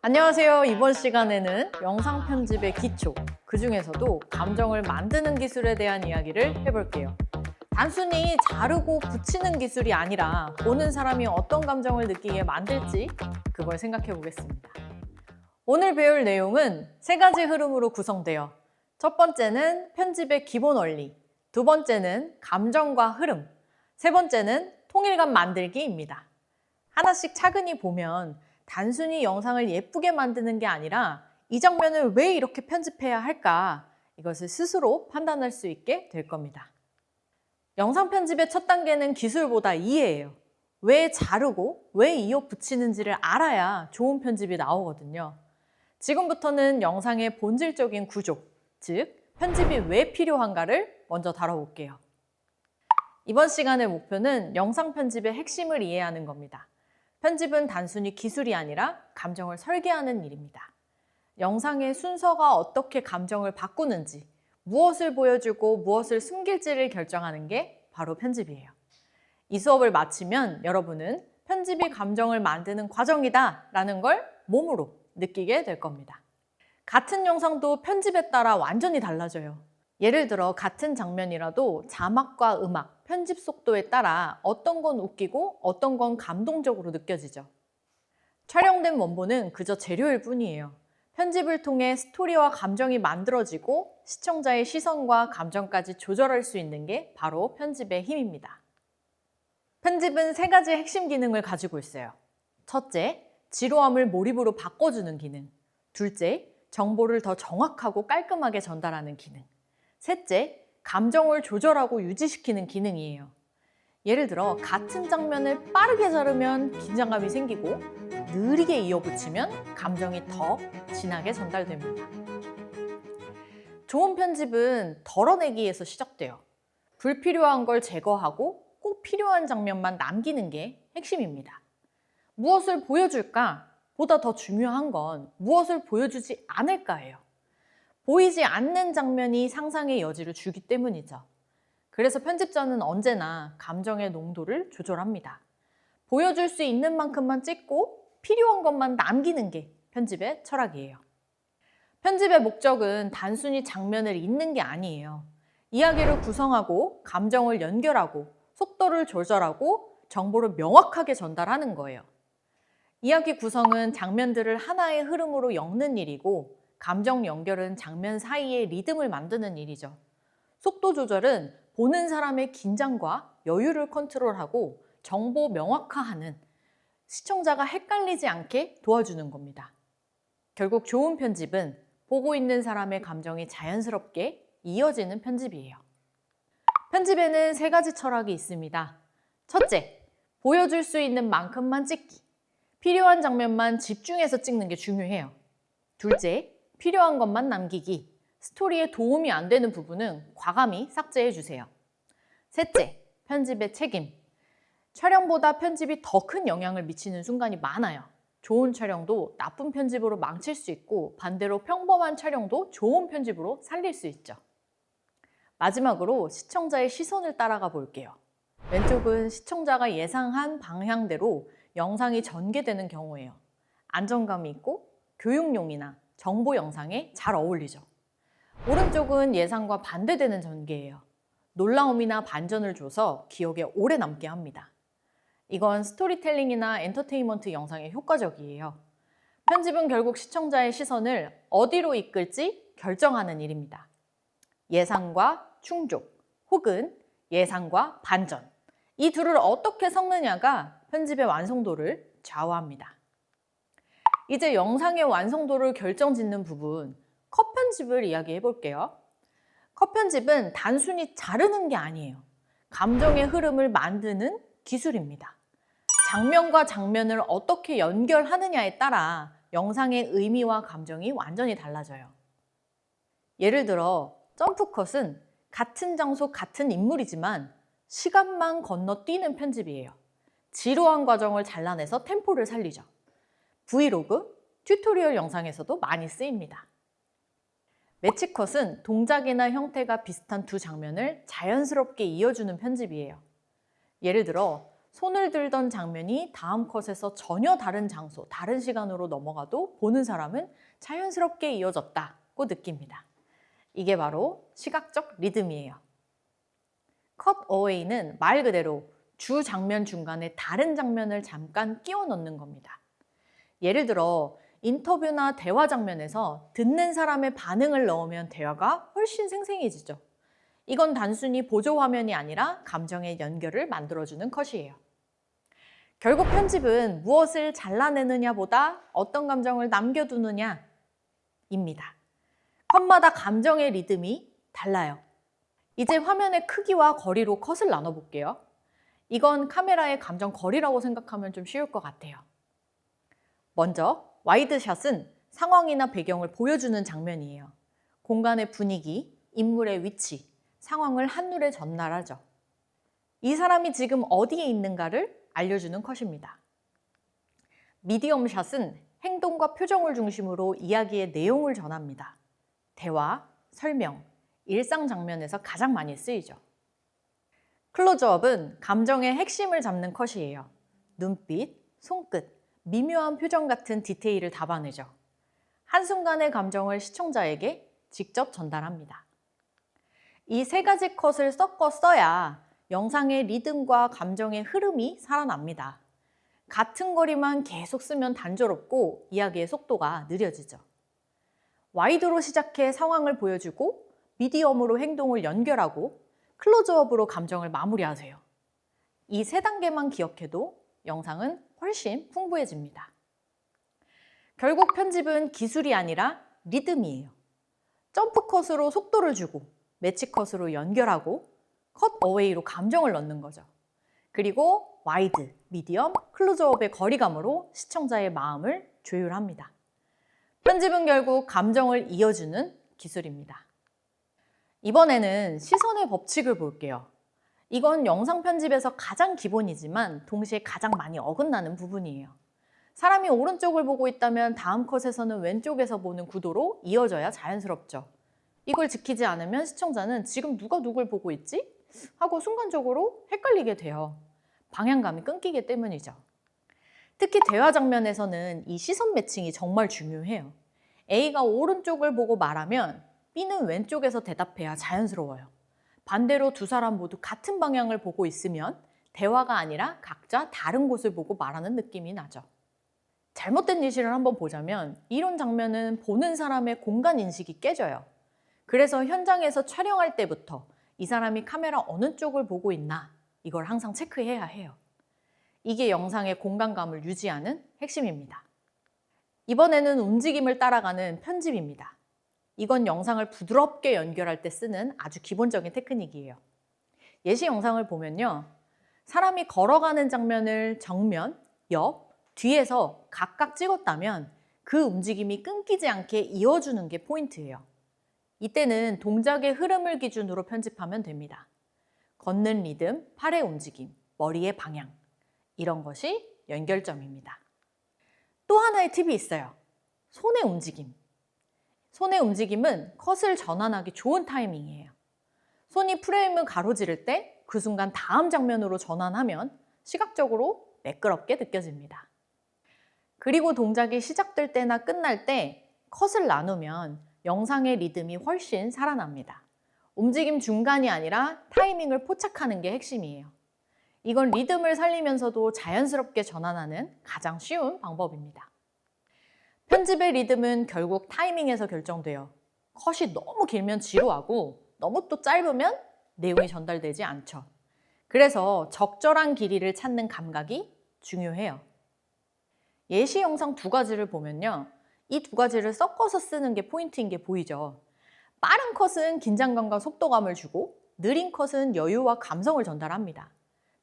안녕하세요. 이번 시간에는 영상 편집의 기초, 그 중에서도 감정을 만드는 기술에 대한 이야기를 해볼게요. 단순히 자르고 붙이는 기술이 아니라 보는 사람이 어떤 감정을 느끼게 만들지 그걸 생각해 보겠습니다. 오늘 배울 내용은 세 가지 흐름으로 구성되어 첫 번째는 편집의 기본 원리, 두 번째는 감정과 흐름, 세 번째는 통일감 만들기입니다. 하나씩 차근히 보면 단순히 영상을 예쁘게 만드는 게 아니라 이 장면을 왜 이렇게 편집해야 할까? 이것을 스스로 판단할 수 있게 될 겁니다. 영상 편집의 첫 단계는 기술보다 이해예요. 왜 자르고 왜 이어 붙이는지를 알아야 좋은 편집이 나오거든요. 지금부터는 영상의 본질적인 구조, 즉 편집이 왜 필요한가를 먼저 다뤄볼게요. 이번 시간의 목표는 영상 편집의 핵심을 이해하는 겁니다. 편집은 단순히 기술이 아니라 감정을 설계하는 일입니다. 영상의 순서가 어떻게 감정을 바꾸는지, 무엇을 보여주고 무엇을 숨길지를 결정하는 게 바로 편집이에요. 이 수업을 마치면 여러분은 편집이 감정을 만드는 과정이다 라는 걸 몸으로 느끼게 될 겁니다. 같은 영상도 편집에 따라 완전히 달라져요. 예를 들어 같은 장면이라도 자막과 음악, 편집 속도에 따라 어떤 건 웃기고 어떤 건 감동적으로 느껴지죠. 촬영된 원본은 그저 재료일 뿐이에요. 편집을 통해 스토리와 감정이 만들어지고 시청자의 시선과 감정까지 조절할 수 있는 게 바로 편집의 힘입니다. 편집은 세 가지 핵심 기능을 가지고 있어요. 첫째, 지루함을 몰입으로 바꿔주는 기능. 둘째, 정보를 더 정확하고 깔끔하게 전달하는 기능. 셋째, 감정을 조절하고 유지시키는 기능이에요. 예를 들어 같은 장면을 빠르게 자르면 긴장감이 생기고 느리게 이어붙이면 감정이 더 진하게 전달됩니다. 좋은 편집은 덜어내기에서 시작돼요. 불필요한 걸 제거하고 꼭 필요한 장면만 남기는 게 핵심입니다. 무엇을 보여줄까? 보다 더 중요한 건 무엇을 보여주지 않을까예요. 보이지 않는 장면이 상상의 여지를 주기 때문이죠. 그래서 편집자는 언제나 감정의 농도를 조절합니다. 보여줄 수 있는 만큼만 찍고 필요한 것만 남기는 게 편집의 철학이에요. 편집의 목적은 단순히 장면을 잇는 게 아니에요. 이야기를 구성하고 감정을 연결하고 속도를 조절하고 정보를 명확하게 전달하는 거예요. 이야기 구성은 장면들을 하나의 흐름으로 엮는 일이고 감정 연결은 장면 사이의 리듬을 만드는 일이죠. 속도 조절은 보는 사람의 긴장과 여유를 컨트롤하고 정보 명확화하는 시청자가 헷갈리지 않게 도와주는 겁니다. 결국 좋은 편집은 보고 있는 사람의 감정이 자연스럽게 이어지는 편집이에요. 편집에는 세 가지 철학이 있습니다. 첫째, 보여줄 수 있는 만큼만 찍기. 필요한 장면만 집중해서 찍는 게 중요해요. 둘째, 필요한 것만 남기기. 스토리에 도움이 안 되는 부분은 과감히 삭제해 주세요. 셋째, 편집의 책임. 촬영보다 편집이 더 큰 영향을 미치는 순간이 많아요. 좋은 촬영도 나쁜 편집으로 망칠 수 있고 반대로 평범한 촬영도 좋은 편집으로 살릴 수 있죠. 마지막으로 시청자의 시선을 따라가 볼게요. 왼쪽은 시청자가 예상한 방향대로 영상이 전개되는 경우예요. 안정감이 있고 교육용이나 정보 영상에 잘 어울리죠. 오른쪽은 예상과 반대되는 전개예요. 놀라움이나 반전을 줘서 기억에 오래 남게 합니다. 이건 스토리텔링이나 엔터테인먼트 영상에 효과적이에요. 편집은 결국 시청자의 시선을 어디로 이끌지 결정하는 일입니다. 예상과 충족 혹은 예상과 반전. 이 둘을 어떻게 섞느냐가 편집의 완성도를 좌우합니다. 이제 영상의 완성도를 결정짓는 부분, 컷 편집을 이야기해 볼게요. 컷 편집은 단순히 자르는 게 아니에요. 감정의 흐름을 만드는 기술입니다. 장면과 장면을 어떻게 연결하느냐에 따라 영상의 의미와 감정이 완전히 달라져요. 예를 들어 점프컷은 같은 장소, 같은 인물이지만 시간만 건너뛰는 편집이에요. 지루한 과정을 잘라내서 템포를 살리죠. 브이로그, 튜토리얼 영상에서도 많이 쓰입니다. 매치컷은 동작이나 형태가 비슷한 두 장면을 자연스럽게 이어주는 편집이에요. 예를 들어 손을 들던 장면이 다음 컷에서 전혀 다른 장소, 다른 시간으로 넘어가도 보는 사람은 자연스럽게 이어졌다고 느낍니다. 이게 바로 시각적 리듬이에요. 컷 어웨이는 말 그대로 주 장면 중간에 다른 장면을 잠깐 끼워 넣는 겁니다. 예를 들어 인터뷰나 대화 장면에서 듣는 사람의 반응을 넣으면 대화가 훨씬 생생해지죠. 이건 단순히 보조 화면이 아니라 감정의 연결을 만들어주는 컷이에요. 결국 편집은 무엇을 잘라내느냐보다 어떤 감정을 남겨두느냐입니다. 컷마다 감정의 리듬이 달라요. 이제 화면의 크기와 거리로 컷을 나눠볼게요. 이건 카메라의 감정 거리라고 생각하면 좀 쉬울 것 같아요. 먼저 와이드샷은 상황이나 배경을 보여주는 장면이에요. 공간의 분위기, 인물의 위치, 상황을 한눈에 전달하죠. 이 사람이 지금 어디에 있는가를 알려주는 컷입니다. 미디엄샷은 행동과 표정을 중심으로 이야기의 내용을 전합니다. 대화, 설명, 일상 장면에서 가장 많이 쓰이죠. 클로즈업은 감정의 핵심을 잡는 컷이에요. 눈빛, 손끝, 미묘한 표정 같은 디테일을 담아내죠. 한순간의 감정을 시청자에게 직접 전달합니다. 이 세 가지 컷을 섞어 써야 영상의 리듬과 감정의 흐름이 살아납니다. 같은 거리만 계속 쓰면 단조롭고 이야기의 속도가 느려지죠. 와이드로 시작해 상황을 보여주고 미디엄으로 행동을 연결하고 클로즈업으로 감정을 마무리하세요. 이 세 단계만 기억해도 영상은 훨씬 풍부해집니다. 결국 편집은 기술이 아니라 리듬이에요. 점프 컷으로 속도를 주고 매치 컷으로 연결하고 컷 어웨이로 감정을 넣는 거죠. 그리고 와이드, 미디엄, 클로즈업의 거리감으로 시청자의 마음을 조율합니다. 편집은 결국 감정을 이어주는 기술입니다. 이번에는 시선의 법칙을 볼게요. 이건 영상 편집에서 가장 기본이지만 동시에 가장 많이 어긋나는 부분이에요. 사람이 오른쪽을 보고 있다면 다음 컷에서는 왼쪽에서 보는 구도로 이어져야 자연스럽죠. 이걸 지키지 않으면 시청자는 지금 누가 누굴 보고 있지? 하고 순간적으로 헷갈리게 돼요. 방향감이 끊기기 때문이죠. 특히 대화 장면에서는 이 시선 매칭이 정말 중요해요. A가 오른쪽을 보고 말하면 B는 왼쪽에서 대답해야 자연스러워요. 반대로 두 사람 모두 같은 방향을 보고 있으면 대화가 아니라 각자 다른 곳을 보고 말하는 느낌이 나죠. 잘못된 예시를 한번 보자면 이런 장면은 보는 사람의 공간 인식이 깨져요. 그래서 현장에서 촬영할 때부터 이 사람이 카메라 어느 쪽을 보고 있나 이걸 항상 체크해야 해요. 이게 영상의 공간감을 유지하는 핵심입니다. 이번에는 움직임을 따라가는 편집입니다. 이건 영상을 부드럽게 연결할 때 쓰는 아주 기본적인 테크닉이에요. 예시 영상을 보면요. 사람이 걸어가는 장면을 정면, 옆, 뒤에서 각각 찍었다면 그 움직임이 끊기지 않게 이어주는 게 포인트예요. 이때는 동작의 흐름을 기준으로 편집하면 됩니다. 걷는 리듬, 팔의 움직임, 머리의 방향 이런 것이 연결점입니다. 또 하나의 팁이 있어요. 손의 움직임. 손의 움직임은 컷을 전환하기 좋은 타이밍이에요. 손이 프레임을 가로지를 때 그 순간 다음 장면으로 전환하면 시각적으로 매끄럽게 느껴집니다. 그리고 동작이 시작될 때나 끝날 때 컷을 나누면 영상의 리듬이 훨씬 살아납니다. 움직임 중간이 아니라 타이밍을 포착하는 게 핵심이에요. 이건 리듬을 살리면서도 자연스럽게 전환하는 가장 쉬운 방법입니다. 편집의 리듬은 결국 타이밍에서 결정돼요. 컷이 너무 길면 지루하고 너무 또 짧으면 내용이 전달되지 않죠. 그래서 적절한 길이를 찾는 감각이 중요해요. 예시 영상 두 가지를 보면요. 이 두 가지를 섞어서 쓰는 게 포인트인 게 보이죠. 빠른 컷은 긴장감과 속도감을 주고 느린 컷은 여유와 감성을 전달합니다.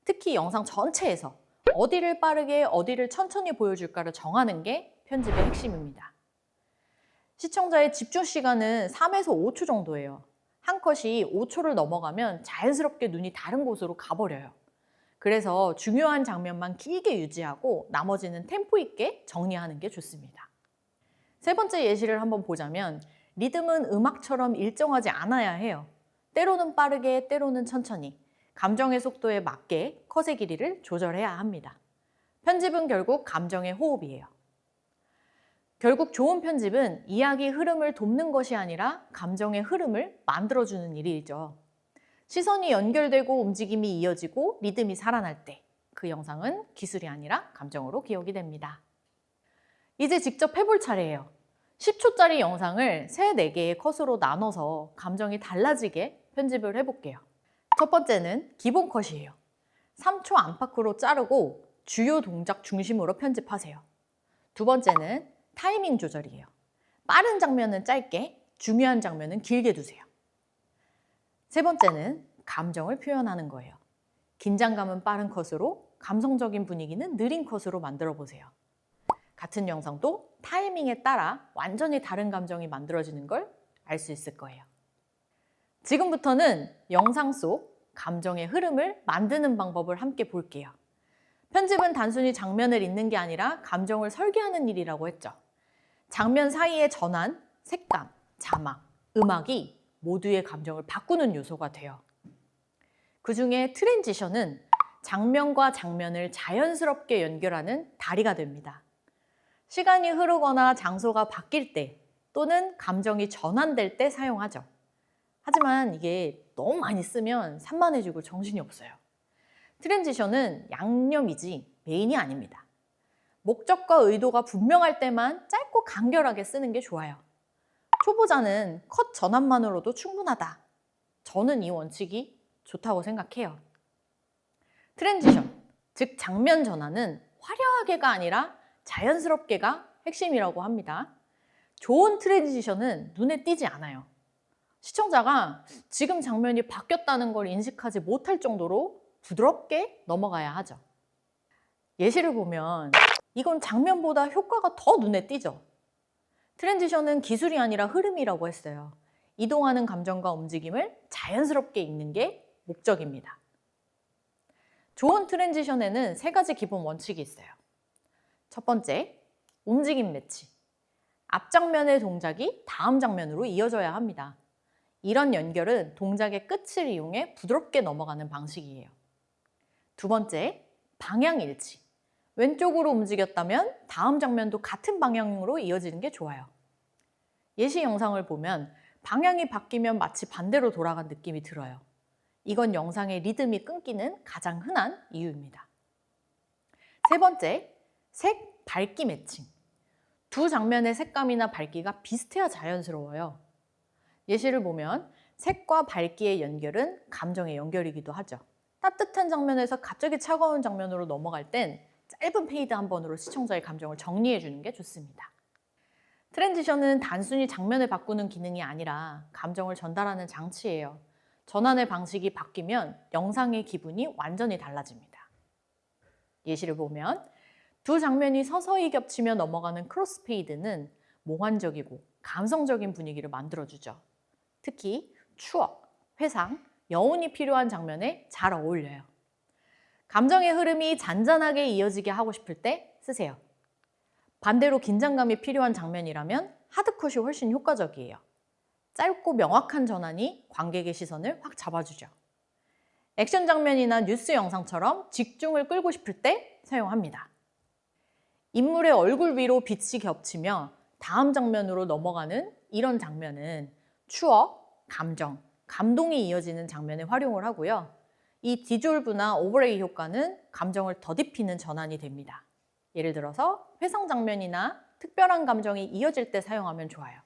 특히 영상 전체에서 어디를 빠르게 어디를 천천히 보여줄까를 정하는 게 편집의 핵심입니다. 시청자의 집중 시간은 3에서 5초 정도예요. 한 컷이 5초를 넘어가면 자연스럽게 눈이 다른 곳으로 가버려요. 그래서 중요한 장면만 길게 유지하고 나머지는 템포 있게 정리하는 게 좋습니다. 세 번째 예시를 한번 보자면 리듬은 음악처럼 일정하지 않아야 해요. 때로는 빠르게, 때로는 천천히. 감정의 속도에 맞게 컷의 길이를 조절해야 합니다. 편집은 결국 감정의 호흡이에요. 결국 좋은 편집은 이야기 흐름을 돕는 것이 아니라 감정의 흐름을 만들어주는 일이죠. 시선이 연결되고 움직임이 이어지고 리듬이 살아날 때 그 영상은 기술이 아니라 감정으로 기억이 됩니다. 이제 직접 해볼 차례예요. 10초짜리 영상을 3, 4개의 컷으로 나눠서 감정이 달라지게 편집을 해볼게요. 첫 번째는 기본 컷이에요. 3초 안팎으로 자르고 주요 동작 중심으로 편집하세요. 두 번째는 타이밍 조절이에요. 빠른 장면은 짧게, 중요한 장면은 길게 두세요. 세 번째는 감정을 표현하는 거예요. 긴장감은 빠른 컷으로, 감성적인 분위기는 느린 컷으로 만들어 보세요. 같은 영상도 타이밍에 따라 완전히 다른 감정이 만들어지는 걸 알 수 있을 거예요. 지금부터는 영상 속 감정의 흐름을 만드는 방법을 함께 볼게요. 편집은 단순히 장면을 잇는 게 아니라 감정을 설계하는 일이라고 했죠. 장면 사이의 전환, 색감, 자막, 음악이 모두의 감정을 바꾸는 요소가 돼요. 그 중에 트랜지션은 장면과 장면을 자연스럽게 연결하는 다리가 됩니다. 시간이 흐르거나 장소가 바뀔 때 또는 감정이 전환될 때 사용하죠. 하지만 이게 너무 많이 쓰면 산만해지고 정신이 없어요. 트랜지션은 양념이지 메인이 아닙니다. 목적과 의도가 분명할 때만 짧고 간결하게 쓰는 게 좋아요. 초보자는 컷 전환만으로도 충분하다. 저는 이 원칙이 좋다고 생각해요. 트랜지션, 즉 장면 전환은 화려하게가 아니라 자연스럽게가 핵심이라고 합니다. 좋은 트랜지션은 눈에 띄지 않아요. 시청자가 지금 장면이 바뀌었다는 걸 인식하지 못할 정도로 부드럽게 넘어가야 하죠. 예시를 보면 이건 장면보다 효과가 더 눈에 띄죠. 트랜지션은 기술이 아니라 흐름이라고 했어요. 이동하는 감정과 움직임을 자연스럽게 읽는 게 목적입니다. 좋은 트랜지션에는 3가지 기본 원칙이 있어요. 첫 번째, 움직임 매치. 앞 장면의 동작이 다음 장면으로 이어져야 합니다. 이런 연결은 동작의 끝을 이용해 부드럽게 넘어가는 방식이에요. 두 번째, 방향 일치. 왼쪽으로 움직였다면 다음 장면도 같은 방향으로 이어지는 게 좋아요. 예시 영상을 보면 방향이 바뀌면 마치 반대로 돌아간 느낌이 들어요. 이건 영상의 리듬이 끊기는 가장 흔한 이유입니다. 세 번째, 색, 밝기 매칭. 두 장면의 색감이나 밝기가 비슷해야 자연스러워요. 예시를 보면 색과 밝기의 연결은 감정의 연결이기도 하죠. 따뜻한 장면에서 갑자기 차가운 장면으로 넘어갈 땐 짧은 페이드 한 번으로 시청자의 감정을 정리해 주는 게 좋습니다. 트랜지션은 단순히 장면을 바꾸는 기능이 아니라 감정을 전달하는 장치예요. 전환의 방식이 바뀌면 영상의 기분이 완전히 달라집니다. 예시를 보면 두 장면이 서서히 겹치며 넘어가는 크로스페이드는 몽환적이고 감성적인 분위기를 만들어주죠. 특히 추억, 회상, 여운이 필요한 장면에 잘 어울려요. 감정의 흐름이 잔잔하게 이어지게 하고 싶을 때 쓰세요. 반대로 긴장감이 필요한 장면이라면 하드컷이 훨씬 효과적이에요. 짧고 명확한 전환이 관객의 시선을 확 잡아주죠. 액션 장면이나 뉴스 영상처럼 집중을 끌고 싶을 때 사용합니다. 인물의 얼굴 위로 빛이 겹치며 다음 장면으로 넘어가는 이런 장면은 추억, 감정, 감동이 이어지는 장면에 활용을 하고요. 이 디졸브나 오버레이 효과는 감정을 더딥히는 전환이 됩니다. 예를 들어서 회상 장면이나 특별한 감정이 이어질 때 사용하면 좋아요.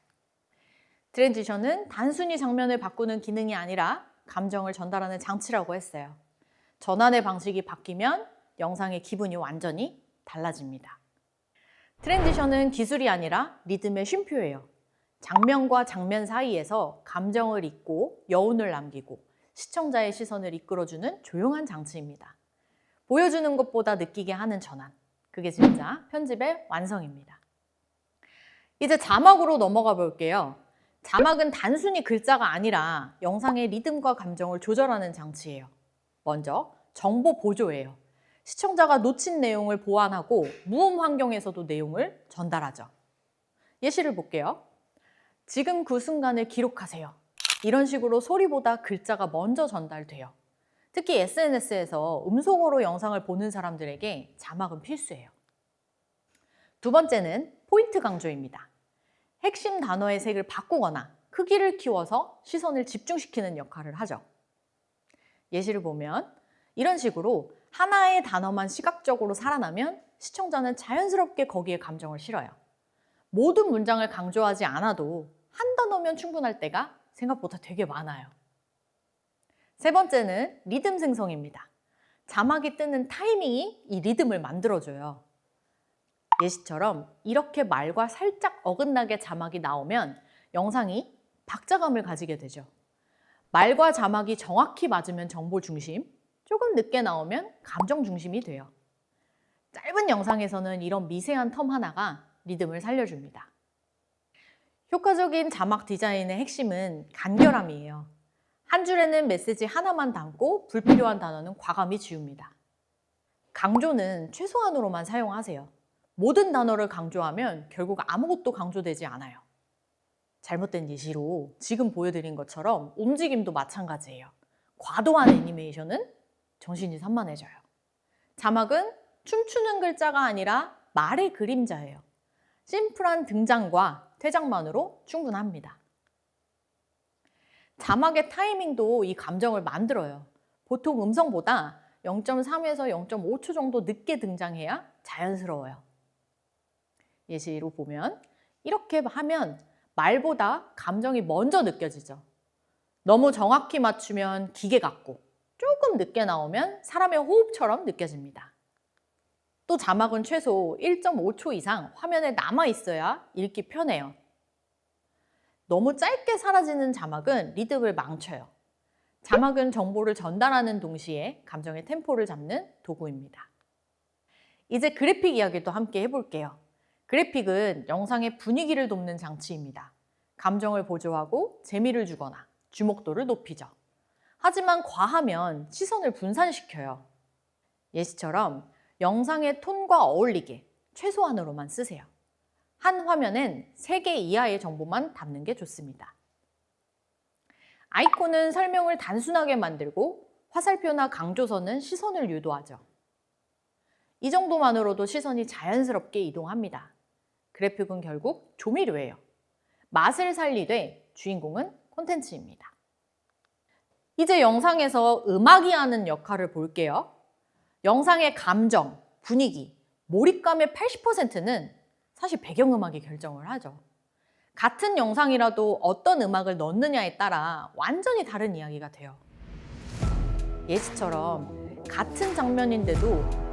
트랜지션은 단순히 장면을 바꾸는 기능이 아니라 감정을 전달하는 장치라고 했어요. 전환의 방식이 바뀌면 영상의 기분이 완전히 달라집니다. 트랜지션은 기술이 아니라 리듬의 쉼표예요. 장면과 장면 사이에서 감정을 잇고 여운을 남기고 시청자의 시선을 이끌어주는 조용한 장치입니다. 보여주는 것보다 느끼게 하는 전환. 그게 진짜 편집의 완성입니다. 이제 자막으로 넘어가 볼게요. 자막은 단순히 글자가 아니라 영상의 리듬과 감정을 조절하는 장치예요. 먼저 정보 보조예요. 시청자가 놓친 내용을 보완하고 무음 환경에서도 내용을 전달하죠. 예시를 볼게요. 지금 그 순간을 기록하세요. 이런 식으로 소리보다 글자가 먼저 전달돼요. 특히 SNS에서 음성으로 영상을 보는 사람들에게 자막은 필수예요. 두 번째는 포인트 강조입니다. 핵심 단어의 색을 바꾸거나 크기를 키워서 시선을 집중시키는 역할을 하죠. 예시를 보면 이런 식으로 하나의 단어만 시각적으로 살아나면 시청자는 자연스럽게 거기에 감정을 실어요. 모든 문장을 강조하지 않아도 한 단어면 충분할 때가 생각보다 되게 많아요. 세 번째는 리듬 생성입니다. 자막이 뜨는 타이밍이 이 리듬을 만들어줘요. 예시처럼 이렇게 말과 살짝 어긋나게 자막이 나오면 영상이 박자감을 가지게 되죠. 말과 자막이 정확히 맞으면 정보 중심, 조금 늦게 나오면 감정 중심이 돼요. 짧은 영상에서는 이런 미세한 텀 하나가 리듬을 살려줍니다. 효과적인 자막 디자인의 핵심은 간결함이에요. 한 줄에는 메시지 하나만 담고 불필요한 단어는 과감히 지웁니다. 강조는 최소한으로만 사용하세요. 모든 단어를 강조하면 결국 아무것도 강조되지 않아요. 잘못된 예시로 지금 보여드린 것처럼 움직임도 마찬가지예요. 과도한 애니메이션은 정신이 산만해져요. 자막은 춤추는 글자가 아니라 말의 그림자예요. 심플한 등장과 퇴장만으로 충분합니다. 자막의 타이밍도 이 감정을 만들어요. 보통 음성보다 0.3에서 0.5초 정도 늦게 등장해야 자연스러워요. 예시로 보면 이렇게 하면 말보다 감정이 먼저 느껴지죠. 너무 정확히 맞추면 기계 같고 조금 늦게 나오면 사람의 호흡처럼 느껴집니다. 또 자막은 최소 1.5초 이상 화면에 남아 있어야 읽기 편해요. 너무 짧게 사라지는 자막은 리듬을 망쳐요. 자막은 정보를 전달하는 동시에 감정의 템포를 잡는 도구입니다. 이제 그래픽 이야기도 함께 해볼게요. 그래픽은 영상의 분위기를 돕는 장치입니다. 감정을 보조하고 재미를 주거나 주목도를 높이죠. 하지만 과하면 시선을 분산시켜요. 예시처럼 영상의 톤과 어울리게 최소한으로만 쓰세요. 한 화면엔 3개 이하의 정보만 담는 게 좋습니다. 아이콘은 설명을 단순하게 만들고 화살표나 강조선은 시선을 유도하죠. 이 정도만으로도 시선이 자연스럽게 이동합니다. 그래픽은 결국 조미료예요. 맛을 살리되 주인공은 콘텐츠입니다. 이제 영상에서 음악이 하는 역할을 볼게요. 영상의 감정, 분위기, 몰입감의 80%는 사실 배경음악이 결정을 하죠. 같은 영상이라도 어떤 음악을 넣느냐에 따라 완전히 다른 이야기가 돼요. 예시처럼 같은 장면인데도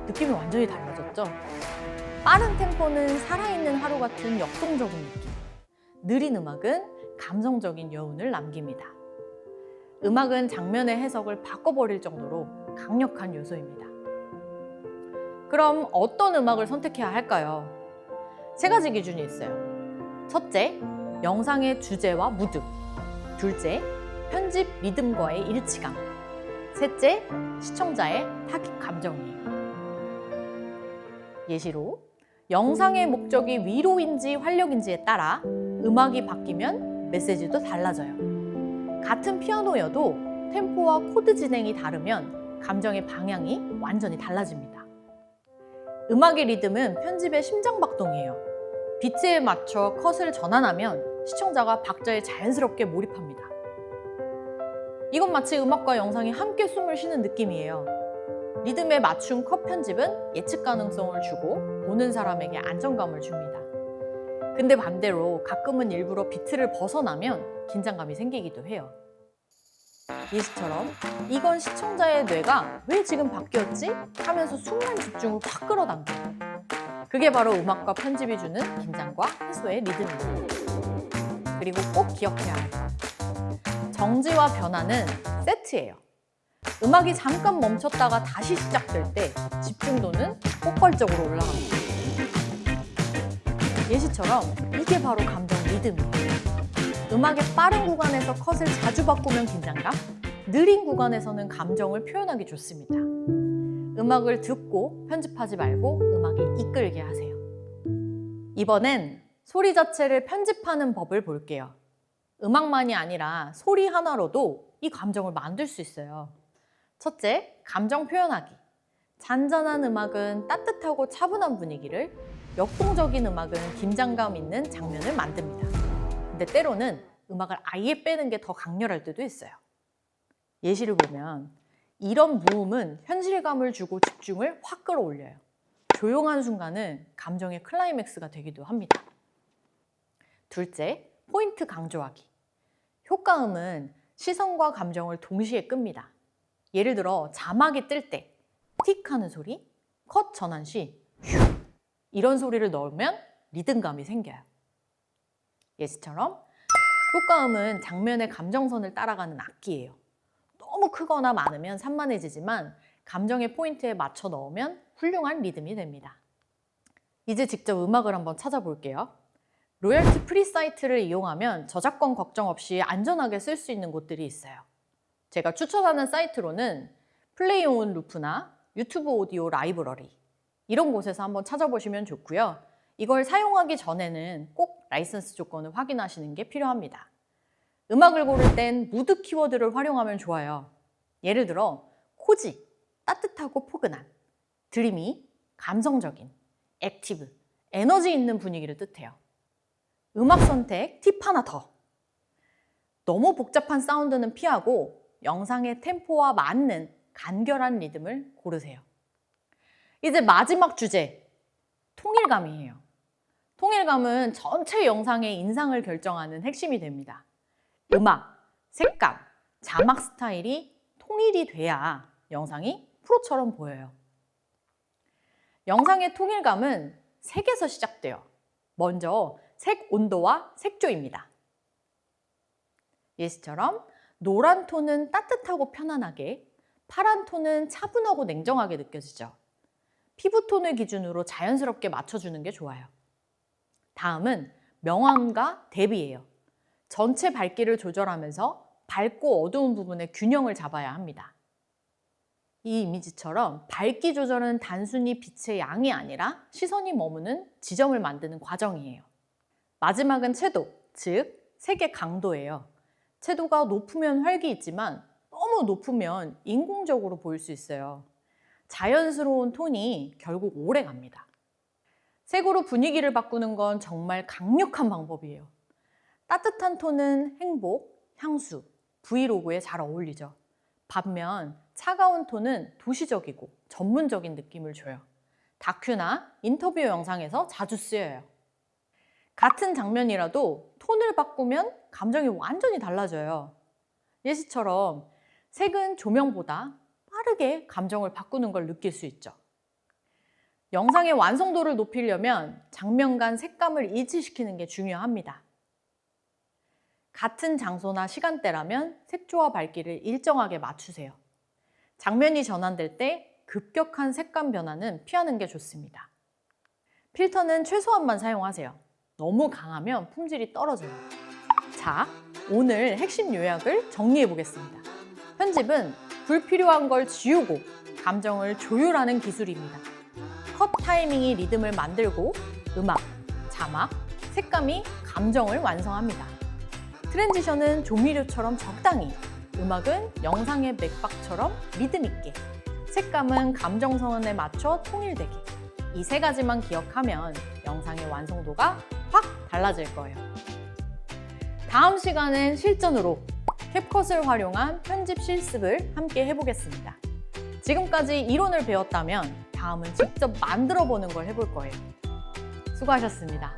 느낌이 완전히 달라졌죠? 빠른 템포는 살아있는 하루 같은 역동적인 느낌. 느린 음악은 감성적인 여운을 남깁니다. 음악은 장면의 해석을 바꿔버릴 정도로 강력한 요소입니다. 그럼 어떤 음악을 선택해야 할까요? 3가지 기준이 있어요. 첫째, 영상의 주제와 무드. 둘째, 편집 리듬과의 일치감. 셋째, 시청자의 타깃 감정이에요. 예시로 영상의 목적이 위로인지 활력인지에 따라 음악이 바뀌면 메시지도 달라져요. 같은 피아노여도 템포와 코드 진행이 다르면 감정의 방향이 완전히 달라집니다. 음악의 리듬은 편집의 심장박동이에요. 비트에 맞춰 컷을 전환하면 시청자가 박자에 자연스럽게 몰입합니다. 이건 마치 음악과 영상이 함께 숨을 쉬는 느낌이에요. 리듬에 맞춘 컷 편집은 예측 가능성을 주고 보는 사람에게 안정감을 줍니다. 근데 반대로 가끔은 일부러 비트를 벗어나면 긴장감이 생기기도 해요. 예시처럼 이건 시청자의 뇌가 왜 지금 바뀌었지? 하면서 순간 집중을 확 끌어당겨요. 그게 바로 음악과 편집이 주는 긴장과 해소의 리듬입니다. 그리고 꼭 기억해야 할 것. 정지와 변화는 세트예요. 음악이 잠깐 멈췄다가 다시 시작될 때 집중도는 폭발적으로 올라갑니다. 예시처럼 이게 바로 감정 리듬이에요. 음악의 빠른 구간에서 컷을 자주 바꾸면 긴장감, 느린 구간에서는 감정을 표현하기 좋습니다. 음악을 듣고 편집하지 말고 음악이 이끌게 하세요. 이번엔 소리 자체를 편집하는 법을 볼게요. 음악만이 아니라 소리 하나로도 이 감정을 만들 수 있어요. 첫째, 감정 표현하기. 잔잔한 음악은 따뜻하고 차분한 분위기를, 역동적인 음악은 긴장감 있는 장면을 만듭니다. 근데 때로는 음악을 아예 빼는 게 더 강렬할 때도 있어요. 예시를 보면 이런 무음은 현실감을 주고 집중을 확 끌어올려요. 조용한 순간은 감정의 클라이맥스가 되기도 합니다. 둘째, 포인트 강조하기. 효과음은 시선과 감정을 동시에 끕니다. 예를 들어 자막이 뜰 때 틱 하는 소리, 컷 전환 시 휴 이런 소리를 넣으면 리듬감이 생겨요. 예시처럼 효과음은 장면의 감정선을 따라가는 악기예요. 너무 크거나 많으면 산만해지지만 감정의 포인트에 맞춰 넣으면 훌륭한 리듬이 됩니다. 이제 직접 음악을 한번 찾아볼게요. 로열티 프리 사이트를 이용하면 저작권 걱정 없이 안전하게 쓸 수 있는 곳들이 있어요. 제가 추천하는 사이트로는 플레이 온 루프나 유튜브 오디오 라이브러리 이런 곳에서 한번 찾아보시면 좋고요. 이걸 사용하기 전에는 꼭 라이선스 조건을 확인하시는 게 필요합니다. 음악을 고를 땐 무드 키워드를 활용하면 좋아요. 예를 들어 코지, 따뜻하고 포근한, 드리미, 감성적인, 액티브, 에너지 있는 분위기를 뜻해요. 음악 선택 팁 하나 더. 너무 복잡한 사운드는 피하고 영상의 템포와 맞는 간결한 리듬을 고르세요. 이제 마지막 주제, 통일감이에요. 통일감은 전체 영상의 인상을 결정하는 핵심이 됩니다. 음악, 색감, 자막 스타일이 통일이 돼야 영상이 프로처럼 보여요. 영상의 통일감은 색에서 시작돼요. 먼저 색 온도와 색조입니다. 예시처럼 노란 톤은 따뜻하고 편안하게, 파란 톤은 차분하고 냉정하게 느껴지죠. 피부톤을 기준으로 자연스럽게 맞춰주는 게 좋아요. 다음은 명암과 대비예요. 전체 밝기를 조절하면서 밝고 어두운 부분의 균형을 잡아야 합니다. 이 이미지처럼 밝기 조절은 단순히 빛의 양이 아니라 시선이 머무는 지점을 만드는 과정이에요. 마지막은 채도, 즉 색의 강도예요. 채도가 높으면 활기 있지만 너무 높으면 인공적으로 보일 수 있어요. 자연스러운 톤이 결국 오래 갑니다. 색으로 분위기를 바꾸는 건 정말 강력한 방법이에요. 따뜻한 톤은 행복, 향수, 브이로그에 잘 어울리죠. 반면 차가운 톤은 도시적이고 전문적인 느낌을 줘요. 다큐나 인터뷰 영상에서 자주 쓰여요. 같은 장면이라도 톤을 바꾸면 감정이 완전히 달라져요. 예시처럼 색은 조명보다 빠르게 감정을 바꾸는 걸 느낄 수 있죠. 영상의 완성도를 높이려면 장면 간 색감을 일치시키는 게 중요합니다. 같은 장소나 시간대라면 색조와 밝기를 일정하게 맞추세요. 장면이 전환될 때 급격한 색감 변화는 피하는 게 좋습니다. 필터는 최소한만 사용하세요. 너무 강하면 품질이 떨어져요. 자, 오늘 핵심 요약을 정리해 보겠습니다. 편집은 불필요한 걸 지우고 감정을 조율하는 기술입니다. 컷 타이밍이 리듬을 만들고 음악, 자막, 색감이 감정을 완성합니다. 트랜지션은 조미료처럼 적당히, 음악은 영상의 맥박처럼 리듬 있게, 색감은 감정선에 맞춰 통일되게. 이 세 가지만 기억하면 영상의 완성도가 확 달라질 거예요. 다음 시간은 실전으로 캡컷을 활용한 편집 실습을 함께 해보겠습니다. 지금까지 이론을 배웠다면 다음은 직접 만들어 보는 걸 해볼 거예요. 수고하셨습니다.